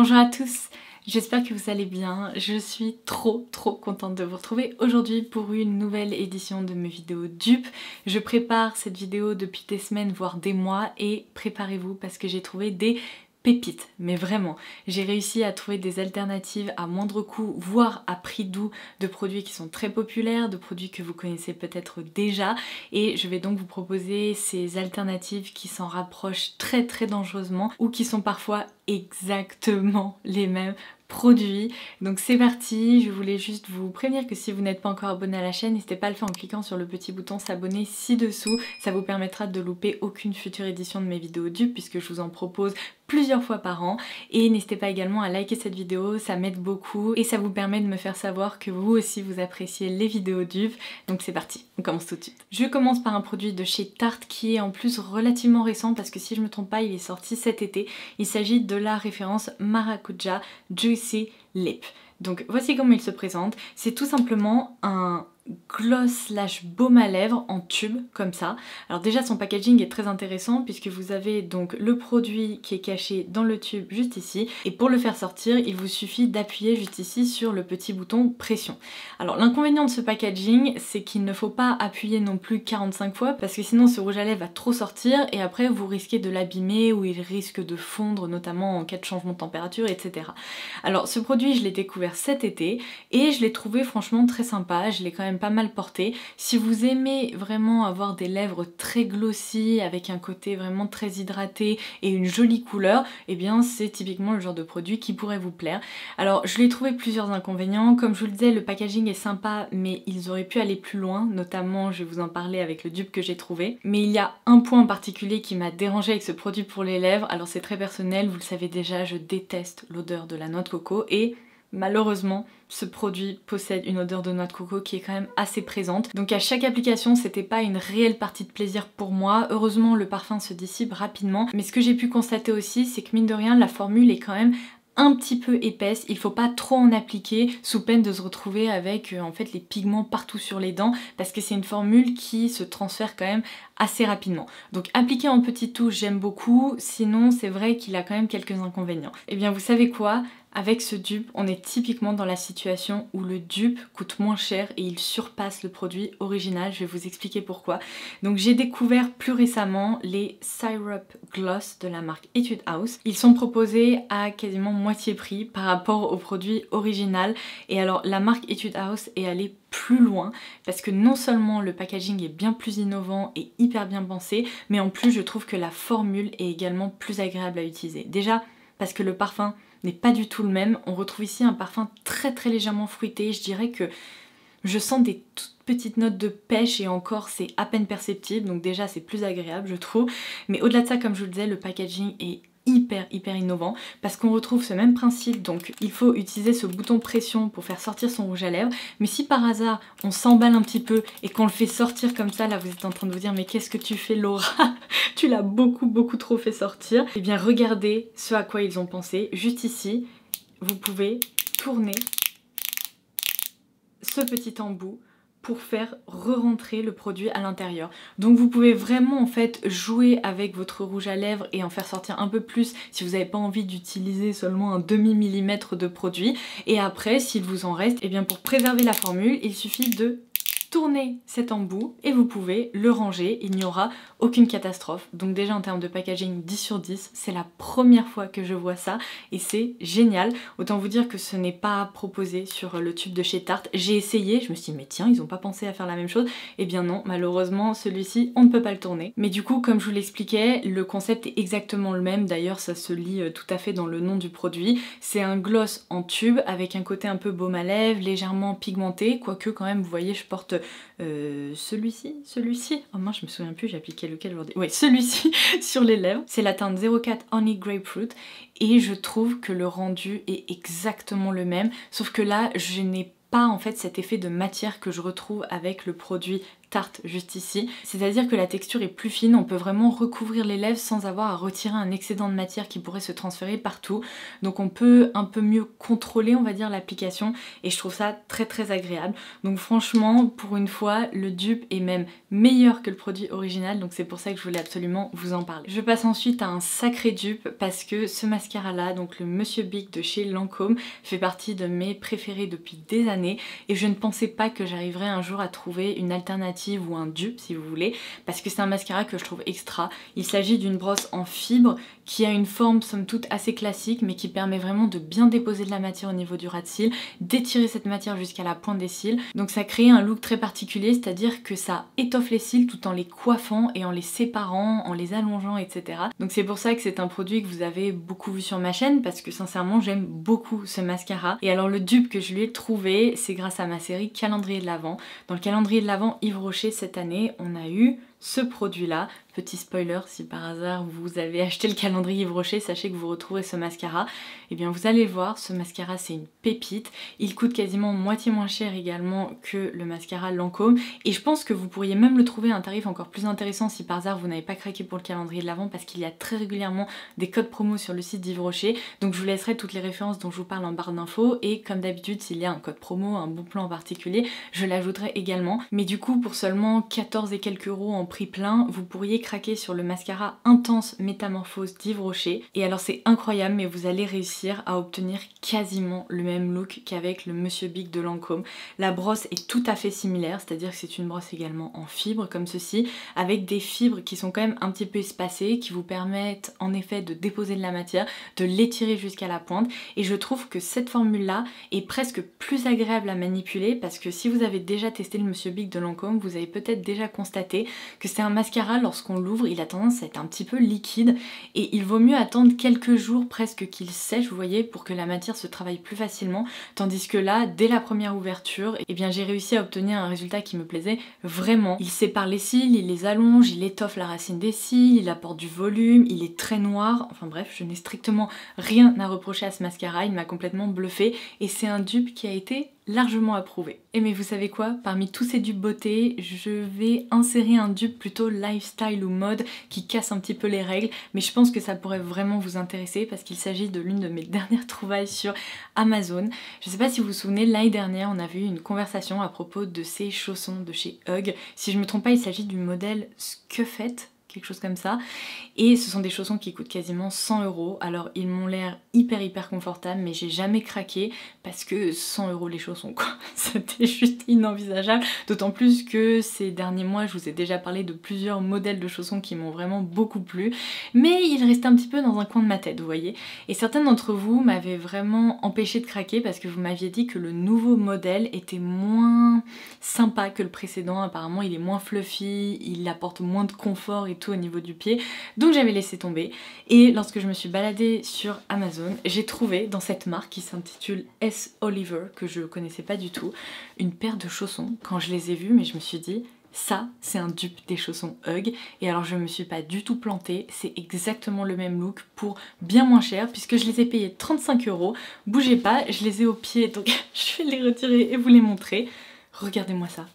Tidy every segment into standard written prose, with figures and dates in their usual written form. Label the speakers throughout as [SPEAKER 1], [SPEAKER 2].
[SPEAKER 1] Bonjour à tous, j'espère que vous allez bien. Je suis trop contente de vous retrouver aujourd'hui pour une nouvelle édition de mes vidéos dupes. Je prépare cette vidéo depuis des semaines voire des mois et préparez-vous parce que j'ai trouvé des pépites, mais vraiment. J'ai réussi à trouver des alternatives à moindre coût, voire à prix doux, de produits qui sont très populaires, de produits que vous connaissez peut-être déjà, et je vais donc vous proposer ces alternatives qui s'en rapprochent très dangereusement ou qui sont parfois exactement les mêmes produits. Donc c'est parti, je voulais juste vous prévenir que si vous n'êtes pas encore abonné à la chaîne, n'hésitez pas à le faire en cliquant sur le petit bouton s'abonner ci-dessous, ça vous permettra de louper aucune future édition de mes vidéos dupes puisque je vous en propose plusieurs fois par an, et n'hésitez pas également à liker cette vidéo, ça m'aide beaucoup et ça vous permet de me faire savoir que vous aussi vous appréciez les vidéos dupes. Donc c'est parti, on commence tout de suite. Je commence par un produit de chez Tarte qui est en plus relativement récent parce que si je me trompe pas il est sorti cet été. Il s'agit de la référence Maracuja Juicy Lip. Donc voici comment il se présente, c'est tout simplement un gloss slash baume à lèvres en tube comme ça. Alors déjà son packaging est très intéressant puisque vous avez donc le produit qui est caché dans le tube juste ici, et pour le faire sortir il vous suffit d'appuyer juste ici sur le petit bouton pression. Alors l'inconvénient de ce packaging c'est qu'il ne faut pas appuyer non plus 45 fois parce que sinon ce rouge à lèvres va trop sortir et après vous risquez de l'abîmer ou il risque de fondre notamment en cas de changement de température, etc. Alors ce produit je l'ai découvert cet été et je l'ai trouvé franchement très sympa, je l'ai quand même pas mal porté. Si vous aimez vraiment avoir des lèvres très glossy avec un côté vraiment très hydraté et une jolie couleur, et bien c'est typiquement le genre de produit qui pourrait vous plaire. Alors je lui ai trouvé plusieurs inconvénients, comme je vous le disais le packaging est sympa mais ils auraient pu aller plus loin, notamment je vais vous en parler avec le dupe que j'ai trouvé. Mais il y a un point en particulier qui m'a dérangé avec ce produit pour les lèvres, alors c'est très personnel, vous le savez déjà, je déteste l'odeur de la noix de coco et malheureusement, ce produit possède une odeur de noix de coco qui est quand même assez présente. Donc à chaque application, c'était pas une réelle partie de plaisir pour moi. Heureusement, le parfum se dissipe rapidement. Mais ce que j'ai pu constater aussi, c'est que mine de rien, la formule est quand même un petit peu épaisse, il faut pas trop en appliquer sous peine de se retrouver avec en fait les pigments partout sur les dents parce que c'est une formule qui se transfère quand même assez rapidement. Donc appliquer en petites touches j'aime beaucoup, sinon c'est vrai qu'il a quand même quelques inconvénients. Et bien vous savez quoi ? Avec ce dupe, on est typiquement dans la situation où le dupe coûte moins cher et il surpasse le produit original, je vais vous expliquer pourquoi. Donc j'ai découvert plus récemment les Syrup Gloss de la marque Etude House. Ils sont proposés à quasiment moitié prix par rapport au produit original, et alors la marque Etude House est allée plus loin parce que non seulement le packaging est bien plus innovant et hyper bien pensé, mais en plus je trouve que la formule est également plus agréable à utiliser. Déjà parce que le parfum n'est pas du tout le même, on retrouve ici un parfum très légèrement fruité, je dirais que je sens des toutes petites notes de pêche et encore c'est à peine perceptible, donc déjà c'est plus agréable je trouve, mais au-delà de ça comme je vous le disais le packaging est hyper innovant parce qu'on retrouve ce même principe, donc il faut utiliser ce bouton pression pour faire sortir son rouge à lèvres, mais si par hasard on s'emballe un petit peu et qu'on le fait sortir comme ça, là vous êtes en train de vous dire mais qu'est-ce que tu fais Laura, tu l'as beaucoup trop fait sortir, et bien regardez ce à quoi ils ont pensé, juste ici vous pouvez tourner ce petit embout pour faire re-rentrer le produit à l'intérieur. Donc vous pouvez vraiment en fait jouer avec votre rouge à lèvres et en faire sortir un peu plus si vous n'avez pas envie d'utiliser seulement un demi-millimètre de produit. Et après, s'il vous en reste, et bien pour préserver la formule, il suffit de tournez cet embout et vous pouvez le ranger, il n'y aura aucune catastrophe. Donc déjà en termes de packaging 10 sur 10, c'est la première fois que je vois ça et c'est génial. Autant vous dire que ce n'est pas proposé sur le tube de chez Tarte. J'ai essayé, je me suis dit mais tiens ils ont pas pensé à faire la même chose. Et bien non, malheureusement celui-ci on ne peut pas le tourner. Mais du coup comme je vous l'expliquais, le concept est exactement le même, d'ailleurs ça se lit tout à fait dans le nom du produit. C'est un gloss en tube avec un côté un peu baume à lèvres, légèrement pigmenté, quoique quand même vous voyez je porte celui-ci, oh mince je me souviens plus j'ai appliqué lequel aujourd'hui, ouais celui-ci sur les lèvres, c'est la teinte 04 Honey Grapefruit et je trouve que le rendu est exactement le même, sauf que là je n'ai pas en fait cet effet de matière que je retrouve avec le produit tarte juste ici, c'est-à-dire que la texture est plus fine, on peut vraiment recouvrir les lèvres sans avoir à retirer un excédent de matière qui pourrait se transférer partout, donc on peut un peu mieux contrôler on va dire l'application et je trouve ça très agréable. Donc franchement pour une fois le dupe est même meilleur que le produit original, donc c'est pour ça que je voulais absolument vous en parler. Je passe ensuite à un sacré dupe parce que ce mascara là, donc le Monsieur Big de chez Lancôme, fait partie de mes préférés depuis des années et je ne pensais pas que j'arriverais un jour à trouver une alternative ou un dupe si vous voulez, parce que c'est un mascara que je trouve extra. Il s'agit d'une brosse en fibre qui a une forme somme toute assez classique mais qui permet vraiment de bien déposer de la matière au niveau du ras de cils, d'étirer cette matière jusqu'à la pointe des cils, donc ça crée un look très particulier, c'est-à-dire que ça étoffe les cils tout en les coiffant et en les séparant, en les allongeant, etc. Donc c'est pour ça que c'est un produit que vous avez beaucoup vu sur ma chaîne parce que sincèrement j'aime beaucoup ce mascara. Et alors le dupe que je lui ai trouvé, c'est grâce à ma série Calendrier de l'Avent. Dans le calendrier de l'Avent Yves Rocher cette année, on a eu ce produit là. Petit spoiler, si par hasard vous avez acheté le calendrier Yves Rocher, sachez que vous retrouverez ce mascara. Et bien vous allez le voir, ce mascara c'est une pépite. Il coûte quasiment moitié moins cher également que le mascara Lancôme. Et je pense que vous pourriez même le trouver à un tarif encore plus intéressant si par hasard vous n'avez pas craqué pour le calendrier de l'Avent, parce qu'il y a très régulièrement des codes promo sur le site d'Yves Rocher. Donc je vous laisserai toutes les références dont je vous parle en barre d'infos. Et comme d'habitude, s'il y a un code promo, un bon plan en particulier, je l'ajouterai également. Mais du coup, pour seulement 14 et quelques euros en prix plein, vous pourriez craquer sur le mascara Intense Métamorphose d'Yves Rocher. Et alors c'est incroyable, mais vous allez réussir à obtenir quasiment le même look qu'avec le Monsieur Big de Lancôme. La brosse est tout à fait similaire, c'est-à-dire que c'est une brosse également en fibre comme ceci, avec des fibres qui sont quand même un petit peu espacées, qui vous permettent en effet de déposer de la matière, de l'étirer jusqu'à la pointe. Et je trouve que cette formule-là est presque plus agréable à manipuler parce que si vous avez déjà testé le Monsieur Big de Lancôme, vous avez peut-être déjà constaté que c'est un mascara, lorsqu'on l'ouvre, il a tendance à être un petit peu liquide et il vaut mieux attendre quelques jours presque qu'il sèche, vous voyez, pour que la matière se travaille plus facilement, tandis que là, dès la première ouverture, eh bien j'ai réussi à obtenir un résultat qui me plaisait vraiment. Il sépare les cils, il les allonge, il étoffe la racine des cils, il apporte du volume, il est très noir, enfin bref, je n'ai strictement rien à reprocher à ce mascara, il m'a complètement bluffé et c'est un dupe qui a été largement approuvé. Et mais vous savez quoi, parmi tous ces dupes beauté, je vais insérer un dupe plutôt lifestyle ou mode qui casse un petit peu les règles, mais je pense que ça pourrait vraiment vous intéresser parce qu'il s'agit de l'une de mes dernières trouvailles sur Amazon. Je sais pas si vous vous souvenez, l'année dernière on avait eu une conversation à propos de ces chaussons de chez Hug. Si je me trompe pas, il s'agit du modèle Scuffet, quelque chose comme ça, et ce sont des chaussons qui coûtent quasiment 100 €. Alors ils m'ont l'air hyper confortables, mais j'ai jamais craqué parce que 100 € les chaussons quoi, c'était juste inenvisageable, d'autant plus que ces derniers mois je vous ai déjà parlé de plusieurs modèles de chaussons qui m'ont vraiment beaucoup plu, mais ils restaient un petit peu dans un coin de ma tête, vous voyez, et certains d'entre vous m'avaient vraiment empêché de craquer parce que vous m'aviez dit que le nouveau modèle était moins sympa que le précédent, apparemment il est moins fluffy, il apporte moins de confort et tout au niveau du pied, donc j'avais laissé tomber. Et lorsque je me suis baladée sur Amazon, j'ai trouvé dans cette marque qui s'intitule S. Oliver, que je connaissais pas du tout, une paire de chaussons. Quand je les ai vus, mais je me suis dit, ça c'est un dupe des chaussons Hug, et alors je me suis pas du tout plantée, c'est exactement le même look pour bien moins cher puisque je les ai payés 35 €. Bougez pas, je les ai au pied, donc je vais les retirer et vous les montrer. Regardez-moi ça.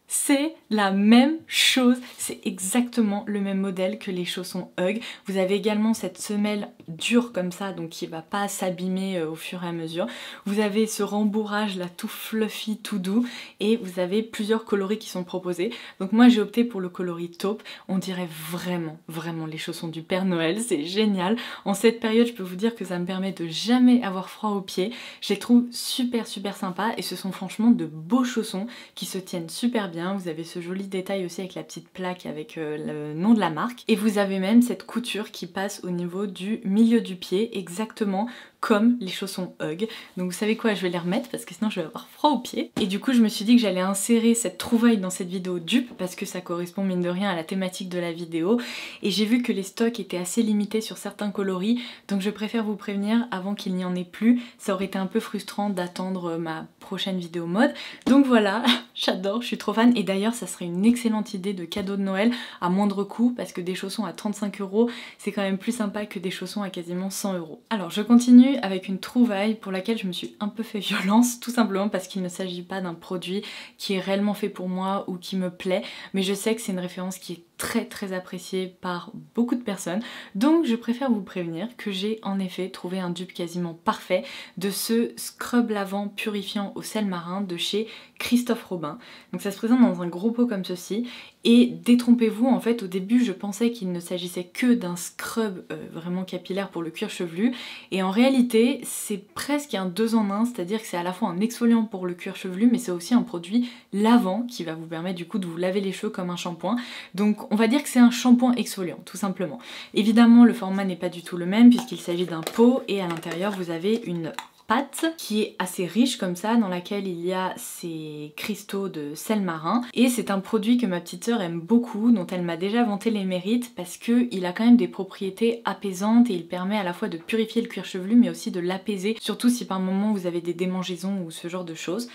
[SPEAKER 1] C'est la même chose, c'est exactement le même modèle que les chaussons Hug. Vous avez également cette semelle dure comme ça, donc qui va pas s'abîmer au fur et à mesure. Vous avez ce rembourrage là tout fluffy, tout doux, et vous avez plusieurs coloris qui sont proposés. Donc moi j'ai opté pour le coloris taupe. On dirait vraiment les chaussons du Père Noël, c'est génial. En cette période je peux vous dire que ça me permet de jamais avoir froid aux pieds. Je les trouve super sympas et ce sont franchement de beaux chaussons qui se tiennent super bien. Vous avez ce joli détail aussi avec la petite plaque avec le nom de la marque, et vous avez même cette couture qui passe au niveau du milieu du pied, exactement comme les chaussons Hug. Donc vous savez quoi, je vais les remettre parce que sinon je vais avoir froid aux pieds. Et du coup je me suis dit que j'allais insérer cette trouvaille dans cette vidéo dupe parce que ça correspond mine de rien à la thématique de la vidéo, et j'ai vu que les stocks étaient assez limités sur certains coloris, donc je préfère vous prévenir avant qu'il n'y en ait plus. Ça aurait été un peu frustrant d'attendre ma prochaine vidéo mode. Donc voilà, j'adore, je suis trop fan, et d'ailleurs ça serait une excellente idée de cadeau de Noël à moindre coût parce que des chaussons à 35 € c'est quand même plus sympa que des chaussons à quasiment 100 €. Alors je continue revenue avec une trouvaille pour laquelle je me suis un peu fait violence, tout simplement parce qu'il ne s'agit pas d'un produit qui est réellement fait pour moi ou qui me plaît, mais je sais que c'est une référence qui est très appréciée par beaucoup de personnes, donc je préfère vous prévenir que j'ai en effet trouvé un dupe quasiment parfait de ce scrub lavant purifiant au sel marin de chez Christophe Robin. Donc ça se présente dans un gros pot comme ceci, et détrompez-vous, en fait au début je pensais qu'il ne s'agissait que d'un scrub vraiment capillaire pour le cuir chevelu, et en réalité c'est presque un 2 en 1, c'est-à-dire que c'est à la fois un exfoliant pour le cuir chevelu, mais c'est aussi un produit lavant qui va vous permettre du coup de vous laver les cheveux comme un shampoing. Donc on va dire que c'est un shampoing exfoliant tout simplement. Évidemment le format n'est pas du tout le même puisqu'il s'agit d'un pot et à l'intérieur vous avez une pâte qui est assez riche comme ça, dans laquelle il y a ces cristaux de sel marin, et c'est un produit que ma petite sœur aime beaucoup, dont elle m'a déjà vanté les mérites parce que il a quand même des propriétés apaisantes et il permet à la fois de purifier le cuir chevelu mais aussi de l'apaiser, surtout si par moment vous avez des démangeaisons ou ce genre de choses.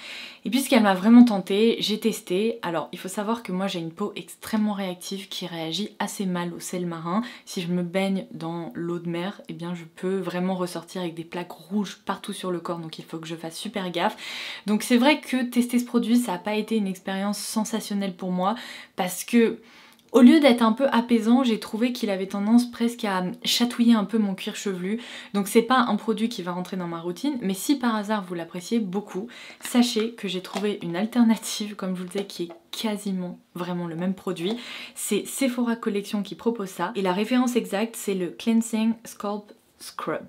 [SPEAKER 1] Et puisqu'elle m'a vraiment tentée, j'ai testé. Alors il faut savoir que moi j'ai une peau extrêmement réactive qui réagit assez mal au sel marin. Si je me baigne dans l'eau de mer, eh bien je peux vraiment ressortir avec des plaques rouges partout sur le corps, donc il faut que je fasse super gaffe. Donc c'est vrai que tester ce produit ça n'a pas été une expérience sensationnelle pour moi parce que au lieu d'être un peu apaisant, j'ai trouvé qu'il avait tendance presque à chatouiller un peu mon cuir chevelu. Donc c'est pas un produit qui va rentrer dans ma routine, mais si par hasard vous l'appréciez beaucoup, sachez que j'ai trouvé une alternative, comme je vous le disais, qui est quasiment vraiment le même produit. C'est Sephora Collection qui propose ça, et la référence exacte c'est le Cleansing Scalp Scrub.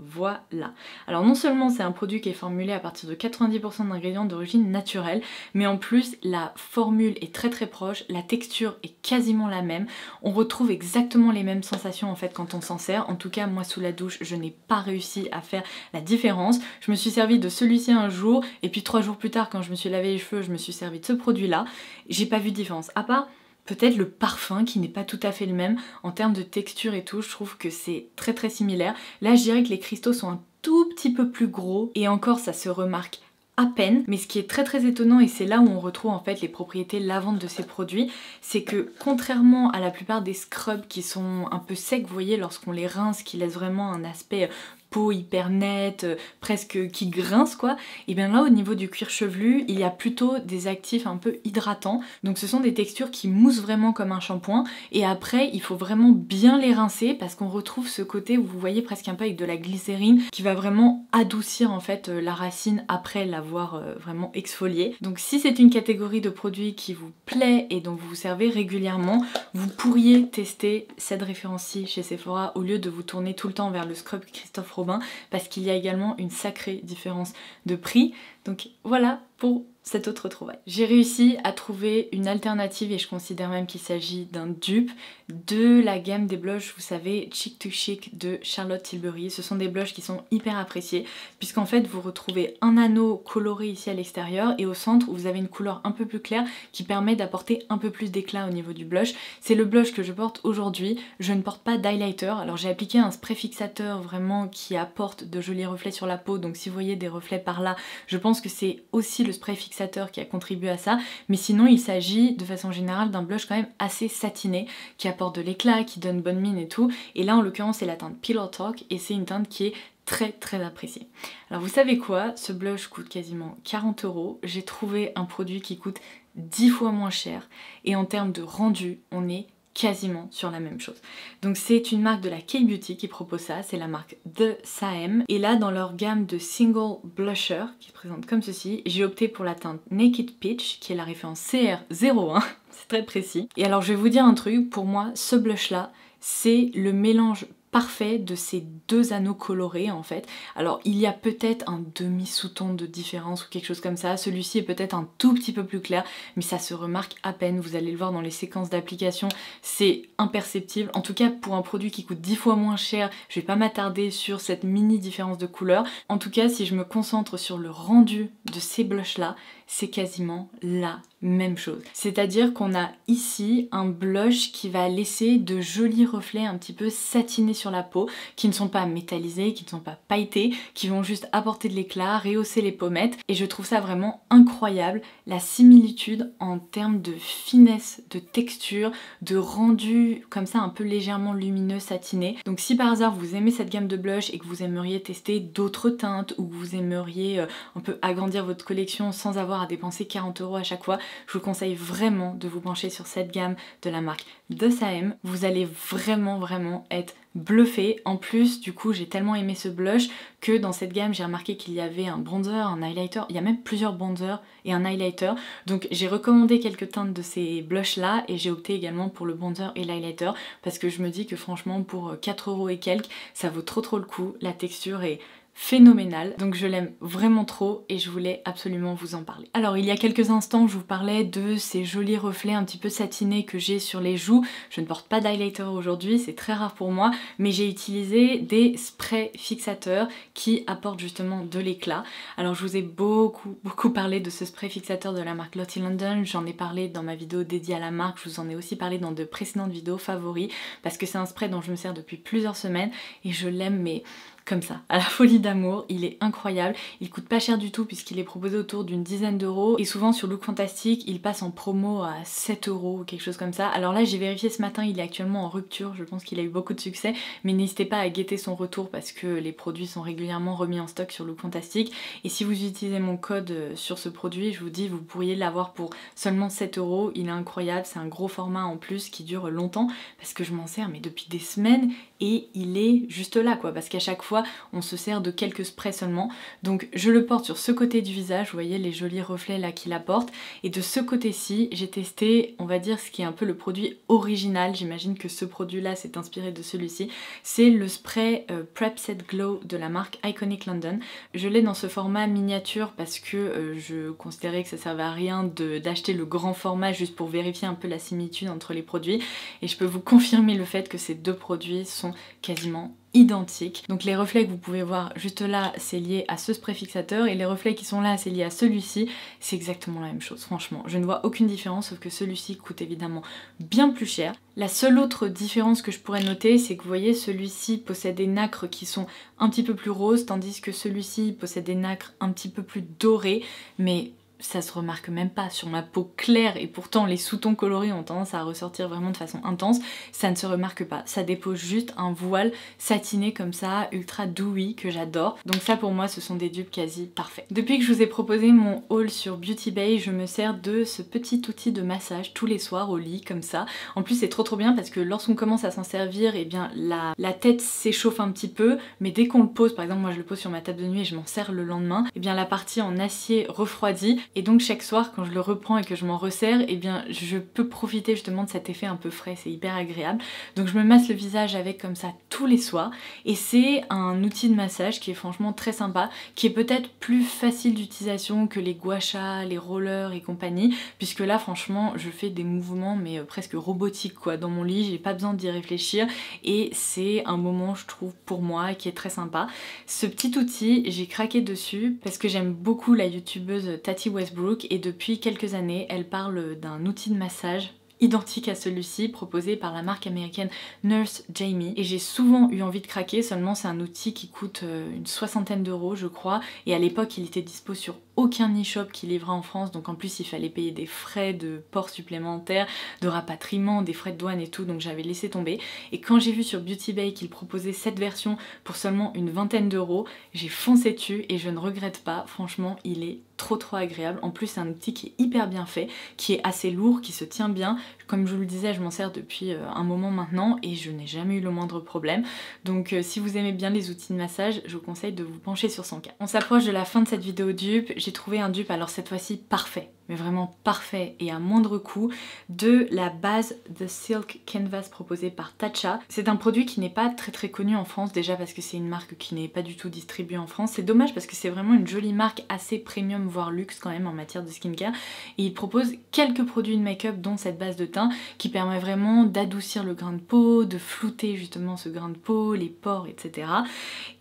[SPEAKER 1] Voilà. Alors non seulement c'est un produit qui est formulé à partir de 90% d'ingrédients d'origine naturelle, mais en plus la formule est très proche, la texture est quasiment la même, on retrouve exactement les mêmes sensations en fait quand on s'en sert. En tout cas moi sous la douche je n'ai pas réussi à faire la différence. Je me suis servi de celui-ci un jour et puis 3 jours plus tard quand je me suis lavé les cheveux je me suis servi de ce produit là. J'ai pas vu de différence, à part peut-être le parfum qui n'est pas tout à fait le même en termes de texture et tout. Je trouve que c'est très similaire. Là je dirais que les cristaux sont un tout petit peu plus gros et encore ça se remarque à peine, mais ce qui est très étonnant, et c'est là où on retrouve en fait les propriétés lavantes de ces produits, c'est que contrairement à la plupart des scrubs qui sont un peu secs, vous voyez, lorsqu'on les rince, qui laissent vraiment un aspect peau hyper nette, presque qui grince quoi, et bien là au niveau du cuir chevelu il y a plutôt des actifs un peu hydratants, donc ce sont des textures qui moussent vraiment comme un shampoing, et après il faut vraiment bien les rincer parce qu'on retrouve ce côté où vous voyez presque un peu avec de la glycérine qui va vraiment adoucir en fait la racine après l'avoir vraiment exfoliée. Donc si c'est une catégorie de produits qui vous plaît et dont vous vous servez régulièrement, vous pourriez tester cette référence-ci chez Sephora au lieu de vous tourner tout le temps vers le scrub Christophe Robin, parce qu'il y a également une sacrée différence de prix. Donc voilà pour cette autre trouvaille. J'ai réussi à trouver une alternative, et je considère même qu'il s'agit d'un dupe, de la gamme des blushs, vous savez, Chic to Chic de Charlotte Tilbury. Ce sont des blushs qui sont hyper appréciés, puisqu'en fait vous retrouvez un anneau coloré ici à l'extérieur, et au centre vous avez une couleur un peu plus claire qui permet d'apporter un peu plus d'éclat au niveau du blush. C'est le blush que je porte aujourd'hui. Je ne porte pas d'highlighter, alors j'ai appliqué un spray fixateur vraiment qui apporte de jolis reflets sur la peau, donc si vous voyez des reflets par là, je pense que c'est aussi le spray fixateur qui a contribué à ça, mais sinon il s'agit de façon générale d'un blush quand même assez satiné, qui apporte de l'éclat, qui donne bonne mine et tout, et là en l'occurrence c'est la teinte Pillow Talk, et c'est une teinte qui est très appréciée. Alors vous savez quoi, ce blush coûte quasiment 40 €, j'ai trouvé un produit qui coûte 10 fois moins cher, et en termes de rendu on est quasiment sur la même chose. Donc c'est une marque de la K-Beauty qui propose ça, c'est la marque The Saem, et là dans leur gamme de single blusher qui se présente comme ceci, j'ai opté pour la teinte Naked Peach qui est la référence CR01, c'est très précis. Et alors je vais vous dire un truc, pour moi ce blush là c'est le mélange parfait de ces deux anneaux colorés en fait. Alors il y a peut-être un demi sous-ton de différence ou quelque chose comme ça, celui-ci est peut-être un tout petit peu plus clair, mais ça se remarque à peine, vous allez le voir dans les séquences d'application, c'est imperceptible. En tout cas pour un produit qui coûte 10 fois moins cher, je vais pas m'attarder sur cette mini différence de couleur. En tout cas si je me concentre sur le rendu de ces blushs là, c'est quasiment la même chose. C'est-à-dire qu'on a ici un blush qui va laisser de jolis reflets un petit peu satinés sur la peau, qui ne sont pas métallisés, qui ne sont pas pailletés, qui vont juste apporter de l'éclat, rehausser les pommettes, et je trouve ça vraiment incroyable, la similitude en termes de finesse, de texture, de rendu comme ça un peu légèrement lumineux, satiné. Donc si par hasard vous aimez cette gamme de blush et que vous aimeriez tester d'autres teintes, ou que vous aimeriez un peu agrandir votre collection sans avoir à dépenser 40 € à chaque fois, je vous conseille vraiment de vous pencher sur cette gamme de la marque de Saem. Vous allez vraiment être bluffé. En plus, du coup, j'ai tellement aimé ce blush que dans cette gamme, j'ai remarqué qu'il y avait un bronzer, un highlighter, il y a même plusieurs bronzers et un highlighter. Donc j'ai recommandé quelques teintes de ces blushs là et j'ai opté également pour le bronzer et l'highlighter parce que je me dis que franchement pour 4 € et quelques, ça vaut trop le coup. La texture est phénoménal, donc je l'aime vraiment trop et je voulais absolument vous en parler. Alors il y a quelques instants je vous parlais de ces jolis reflets un petit peu satinés que j'ai sur les joues. Je ne porte pas d'highlighter aujourd'hui, c'est très rare pour moi, mais j'ai utilisé des sprays fixateurs qui apportent justement de l'éclat. Alors je vous ai beaucoup parlé de ce spray fixateur de la marque Lottie London, j'en ai parlé dans ma vidéo dédiée à la marque, je vous en ai aussi parlé dans de précédentes vidéos favoris parce que c'est un spray dont je me sers depuis plusieurs semaines et je l'aime mais comme ça, à la folie d'amour, il est incroyable, il coûte pas cher du tout puisqu'il est proposé autour d'une dizaine d'euros et souvent sur Look Fantastic il passe en promo à 7 € ou quelque chose comme ça. Alors là j'ai vérifié ce matin, il est actuellement en rupture, je pense qu'il a eu beaucoup de succès, mais n'hésitez pas à guetter son retour parce que les produits sont régulièrement remis en stock sur Look Fantastic et si vous utilisez mon code sur ce produit, je vous dis vous pourriez l'avoir pour seulement 7 €, il est incroyable, c'est un gros format en plus qui dure longtemps parce que je m'en sers mais depuis des semaines et il est juste là quoi, parce qu'à chaque fois on se sert de quelques sprays seulement. Donc je le porte sur ce côté du visage, vous voyez les jolis reflets là qu'il apporte, et de ce côté-ci j'ai testé on va dire ce qui est un peu le produit original, j'imagine que ce produit là s'est inspiré de celui-ci, c'est le spray Prep Set Glow de la marque Iconic London. Je l'ai dans ce format miniature parce que je considérais que ça servait à rien d'acheter le grand format juste pour vérifier un peu la similitude entre les produits, et je peux vous confirmer le fait que ces deux produits sont quasiment identiques. Donc les reflets que vous pouvez voir juste là, c'est lié à ce spray fixateur, et les reflets qui sont là, c'est lié à celui-ci, c'est exactement la même chose, franchement. Je ne vois aucune différence, sauf que celui-ci coûte évidemment bien plus cher. La seule autre différence que je pourrais noter, c'est que vous voyez, celui-ci possède des nacres qui sont un petit peu plus roses, tandis que celui-ci possède des nacres un petit peu plus dorées, mais ça se remarque même pas sur ma peau claire, et pourtant les sous-tons colorés ont tendance à ressortir vraiment de façon intense, ça ne se remarque pas, ça dépose juste un voile satiné comme ça, ultra dewy, que j'adore. Donc ça pour moi ce sont des dupes quasi parfaits. Depuis que je vous ai proposé mon haul sur Beauty Bay, je me sers de ce petit outil de massage tous les soirs au lit comme ça. En plus c'est trop bien parce que lorsqu'on commence à s'en servir, et bien la tête s'échauffe un petit peu, mais dès qu'on le pose, par exemple moi je le pose sur ma table de nuit et je m'en sers le lendemain, et bien la partie en acier refroidit. Et donc chaque soir quand je le reprends et que je m'en resserre, et bien je peux profiter justement de cet effet un peu frais, c'est hyper agréable. Donc je me masse le visage avec comme ça tous les soirs, et c'est un outil de massage qui est franchement très sympa, qui est peut-être plus facile d'utilisation que les gua sha, les rollers et compagnie, puisque là franchement je fais des mouvements mais presque robotiques quoi dans mon lit, j'ai pas besoin d'y réfléchir, et c'est un moment je trouve pour moi qui est très sympa. Ce petit outil, j'ai craqué dessus parce que j'aime beaucoup la youtubeuse Tati Westbrook, et depuis quelques années elle parle d'un outil de massage identique à celui-ci proposé par la marque américaine Nurse Jamie, et j'ai souvent eu envie de craquer, seulement c'est un outil qui coûte une 60aine d'euros je crois, et à l'époque il était dispo sur aucun e-shop qui livrait en France, donc en plus il fallait payer des frais de port supplémentaires, de rapatriement, des frais de douane et tout, donc j'avais laissé tomber. Et quand j'ai vu sur Beauty Bay qu'il proposait cette version pour seulement une 20aine d'euros, j'ai foncé dessus et je ne regrette pas, franchement il est trop agréable. En plus c'est un outil qui est hyper bien fait, qui est assez lourd, qui se tient bien. Comme je vous le disais, je m'en sers depuis un moment maintenant et je n'ai jamais eu le moindre problème. Donc si vous aimez bien les outils de massage, je vous conseille de vous pencher sur son cas. On s'approche de la fin de cette vidéo dupe. J'ai trouvé un dupe, alors cette fois-ci parfait, mais vraiment parfait et à moindre coût, de la base The Silk Canvas proposée par Tatcha. C'est un produit qui n'est pas très connu en France, déjà parce que c'est une marque qui n'est pas du tout distribuée en France. C'est dommage parce que c'est vraiment une jolie marque, assez premium voire luxe quand même en matière de skincare, et il propose quelques produits de make-up dont cette base de teint qui permet vraiment d'adoucir le grain de peau, de flouter justement ce grain de peau, les pores, etc.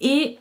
[SPEAKER 1] Et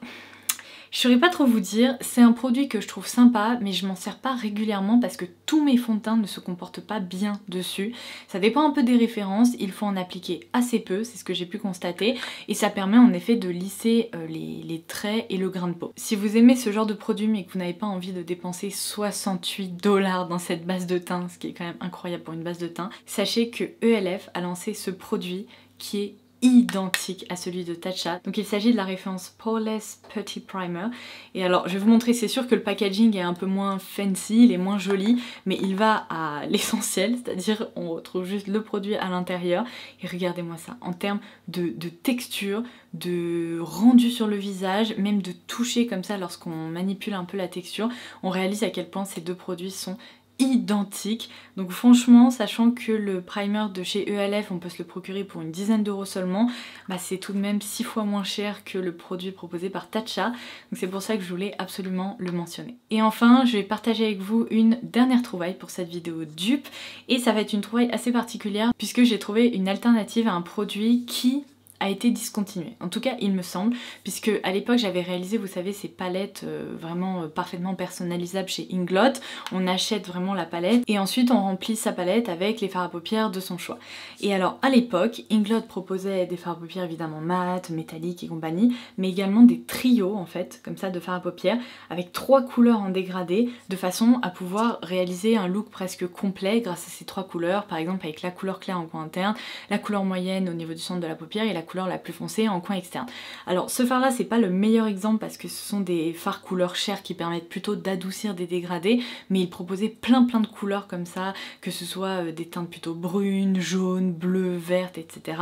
[SPEAKER 1] Je saurais pas trop vous dire, c'est un produit que je trouve sympa mais je m'en sers pas régulièrement parce que tous mes fonds de teint ne se comportent pas bien dessus. Ça dépend un peu des références, il faut en appliquer assez peu, c'est ce que j'ai pu constater, et ça permet en effet de lisser les traits et le grain de peau. Si vous aimez ce genre de produit mais que vous n'avez pas envie de dépenser 68 $ dans cette base de teint, ce qui est quand même incroyable pour une base de teint, sachez que ELF a lancé ce produit qui est identique à celui de Tatcha. Donc il s'agit de la référence Poreless Putty Primer. Et alors je vais vous montrer, c'est sûr que le packaging est un peu moins fancy, il est moins joli, mais il va à l'essentiel, c'est-à-dire on retrouve juste le produit à l'intérieur. Et regardez-moi ça, en termes de texture, de rendu sur le visage, même de toucher comme ça lorsqu'on manipule un peu la texture, on réalise à quel point ces deux produits sont identique. Donc franchement, sachant que le primer de chez ELF on peut se le procurer pour une dizaine d'euros seulement, bah c'est tout de même 6 fois moins cher que le produit proposé par Tatcha. Donc c'est pour ça que je voulais absolument le mentionner. Et enfin, je vais partager avec vous une dernière trouvaille pour cette vidéo dupe, et ça va être une trouvaille assez particulière puisque j'ai trouvé une alternative à un produit qui a été discontinué. En tout cas, il me semble, puisque à l'époque j'avais réalisé, vous savez, ces palettes vraiment parfaitement personnalisables chez Inglot. On achète vraiment la palette et ensuite on remplit sa palette avec les fards à paupières de son choix. Et alors à l'époque, Inglot proposait des fards à paupières évidemment mat, métalliques et compagnie, mais également des trios en fait, comme ça, de fards à paupières avec 3 couleurs en dégradé, de façon à pouvoir réaliser un look presque complet grâce à ces 3 couleurs, par exemple avec la couleur claire en coin interne, la couleur moyenne au niveau du centre de la paupière et la couleur la plus foncée en coin externe. Alors ce fard là c'est pas le meilleur exemple parce que ce sont des fards couleurs chers qui permettent plutôt d'adoucir des dégradés, mais il proposait plein de couleurs comme ça, que ce soit des teintes plutôt brunes, jaunes, bleues, vertes, etc.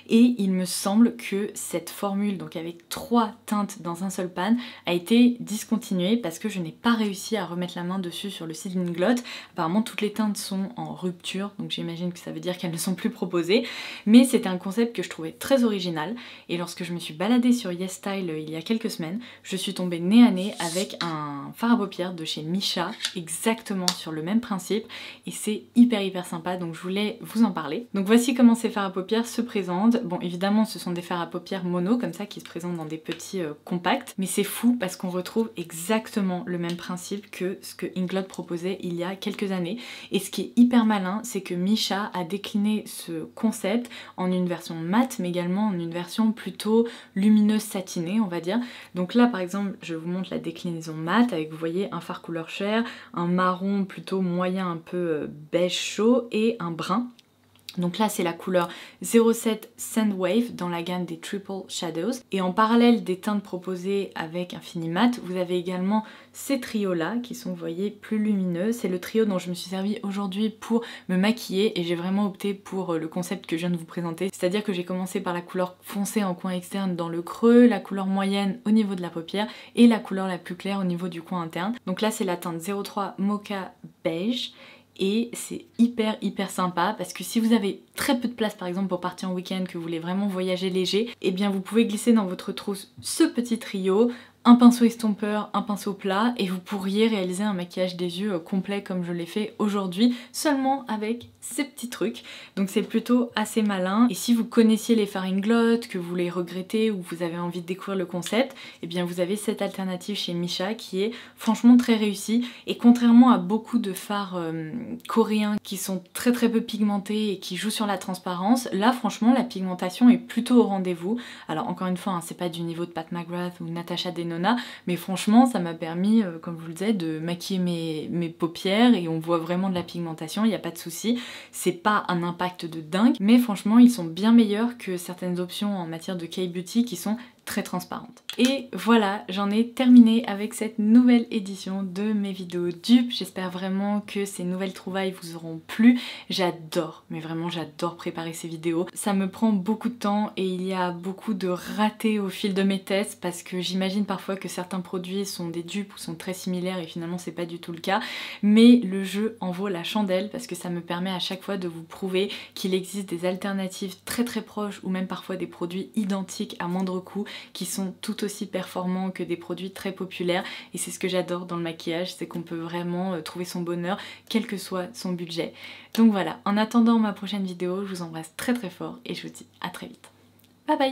[SPEAKER 1] Et il me semble que cette formule, donc avec 3 teintes dans un seul pan, a été discontinuée parce que je n'ai pas réussi à remettre la main dessus sur le site d'Inglot. Apparemment toutes les teintes sont en rupture, donc j'imagine que ça veut dire qu'elles ne sont plus proposées, mais c'était un concept que je trouvais très original, et lorsque je me suis baladée sur YesStyle il y a quelques semaines, je suis tombée nez à nez avec un fard à paupières de chez Missha, exactement sur le même principe, et c'est hyper sympa, donc je voulais vous en parler. Donc voici comment ces fards à paupières se présentent. Bon, évidemment ce sont des fards à paupières mono, comme ça, qui se présentent dans des petits compacts, mais c'est fou parce qu'on retrouve exactement le même principe que ce que Inglot proposait il y a quelques années, et ce qui est hyper malin, c'est que Missha a décliné ce concept en une version mat, mais également en une version plutôt lumineuse satinée, on va dire. Donc là par exemple je vous montre la déclinaison mat avec, vous voyez, un fard couleur chair, un marron plutôt moyen un peu beige chaud et un brun. Donc là c'est la couleur 07 Sandwave dans la gamme des Triple Shadows. Et en parallèle des teintes proposées avec Infinimat, vous avez également ces trios là qui sont, vous voyez, plus lumineux. C'est le trio dont je me suis servi aujourd'hui pour me maquiller et j'ai vraiment opté pour le concept que je viens de vous présenter. C'est-à-dire que j'ai commencé par la couleur foncée en coin externe dans le creux, la couleur moyenne au niveau de la paupière et la couleur la plus claire au niveau du coin interne. Donc là c'est la teinte 03 Mocha Beige. Et c'est hyper sympa parce que si vous avez très peu de place par exemple pour partir en week-end, que vous voulez vraiment voyager léger, et bien vous pouvez glisser dans votre trousse ce petit trio, un pinceau estompeur, un pinceau plat, et vous pourriez réaliser un maquillage des yeux complet comme je l'ai fait aujourd'hui, seulement avec ces petits trucs. Donc c'est plutôt assez malin. Et si vous connaissiez les fards Inglot, que vous les regrettez ou vous avez envie de découvrir le concept, et bien vous avez cette alternative chez Missha qui est franchement très réussie. Et contrairement à beaucoup de fards coréens qui sont très peu pigmentés et qui jouent sur la transparence, là franchement la pigmentation est plutôt au rendez-vous. Alors encore une fois, hein, c'est pas du niveau de Pat McGrath ou Natasha Denona, mais franchement ça m'a permis, comme je vous le disais, de maquiller mes paupières et on voit vraiment de la pigmentation, il n'y a pas de souci. C'est pas un impact de dingue, mais franchement ils sont bien meilleurs que certaines options en matière de K-beauty qui sont très transparente. Et voilà, j'en ai terminé avec cette nouvelle édition de mes vidéos dupes. J'espère vraiment que ces nouvelles trouvailles vous auront plu. J'adore, mais vraiment j'adore préparer ces vidéos. Ça me prend beaucoup de temps et il y a beaucoup de ratés au fil de mes tests parce que j'imagine parfois que certains produits sont des dupes ou sont très similaires et finalement c'est pas du tout le cas. Mais le jeu en vaut la chandelle parce que ça me permet à chaque fois de vous prouver qu'il existe des alternatives très proches ou même parfois des produits identiques à moindre coût qui sont tout aussi performants que des produits très populaires, et c'est ce que j'adore dans le maquillage, c'est qu'on peut vraiment trouver son bonheur quel que soit son budget. Donc voilà, en attendant ma prochaine vidéo, je vous embrasse très fort et je vous dis à très vite. Bye bye!